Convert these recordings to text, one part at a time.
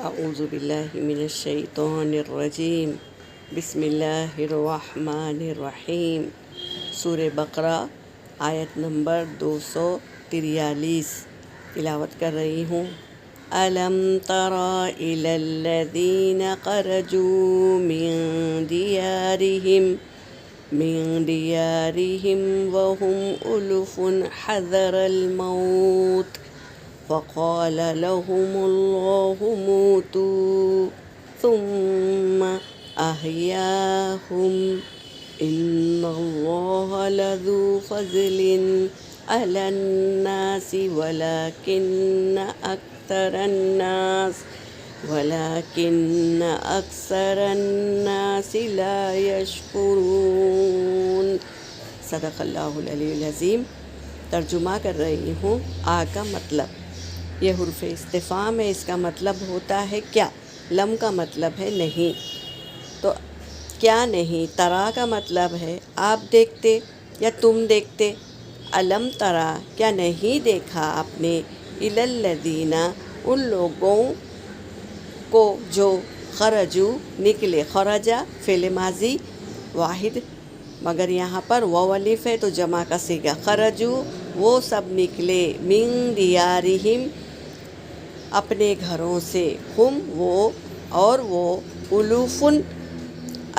اعوذ باللہ من الشیطان الرجیم بسم اللہ الرحمن الرحیم۔ سورہ بقرہ آیت نمبر 243 تلاوت کر رہی ہوں۔ الم تر الی الذین خرجوا من دیارہم وهم الف حذر الموت فقال لهم الله موتوا ثم أحياهم إن الله لذو فضل على الناس ولكن أكثر الناس لا يشكرون۔ صدق اللہ العلی العظیم۔ ترجمہ کر رہی ہوں۔ آ کا مطلب، یہ حرف استفہام ہے، اس کا مطلب ہوتا ہے کیا، لم کا مطلب ہے نہیں، تو کیا نہیں، ترا کا مطلب ہے آپ دیکھتے یا تم دیکھتے۔ الم ترا کیا نہیں دیکھا آپ نے، الی الذین ان لوگوں کو جو خرجو نکلے، خرجا فعل ماضی واحد مگر یہاں پر واو الف ہے تو جمع کا صیغہ، خرجو وہ سب نکلے، من دیارہم اپنے گھروں سے، ہم وہ اور وہ، الوفن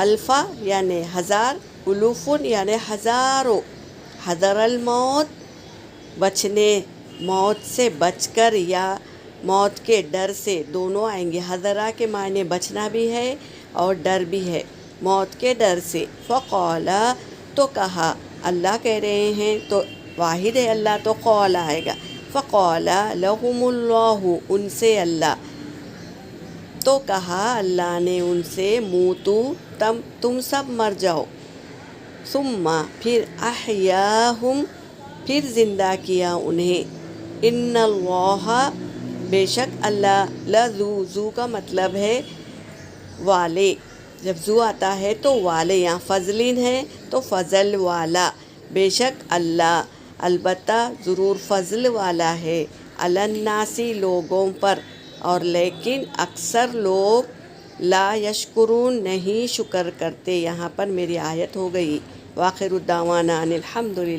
الفا یعنی ہزار، الوفن یعنی ہزاروں، حذر الموت بچنے، موت سے بچ کر یا موت کے ڈر سے، دونوں آئیں گے۔ حذرہ کے معنی بچنا بھی ہے اور ڈر بھی ہے، موت کے ڈر سے۔ فقال تو کہا، اللہ کہہ رہے ہیں تو واحد ہے اللہ تو قول آئے گا۔ فقال لهم اللہ ان سے اللہ، تو کہا اللہ نے ان سے، موتو تم سب مر جاؤ، ثم پھر احیاہم پھر زندہ کیا انہیں، ان اللہ بے شک اللہ، لذو ذو کا مطلب ہے والے، جب ذو آتا ہے تو والے، یہاں فضلین ہے تو فضل والا، بے شک اللہ البتہ ضرور فضل والا ہے، علی الناس لوگوں پر، اور لیکن اکثر لوگ لا یشکرون نہیں شکر کرتے۔ یہاں پر میری آیت ہو گئی۔ وآخر الدعوانا ان الحمد للہ۔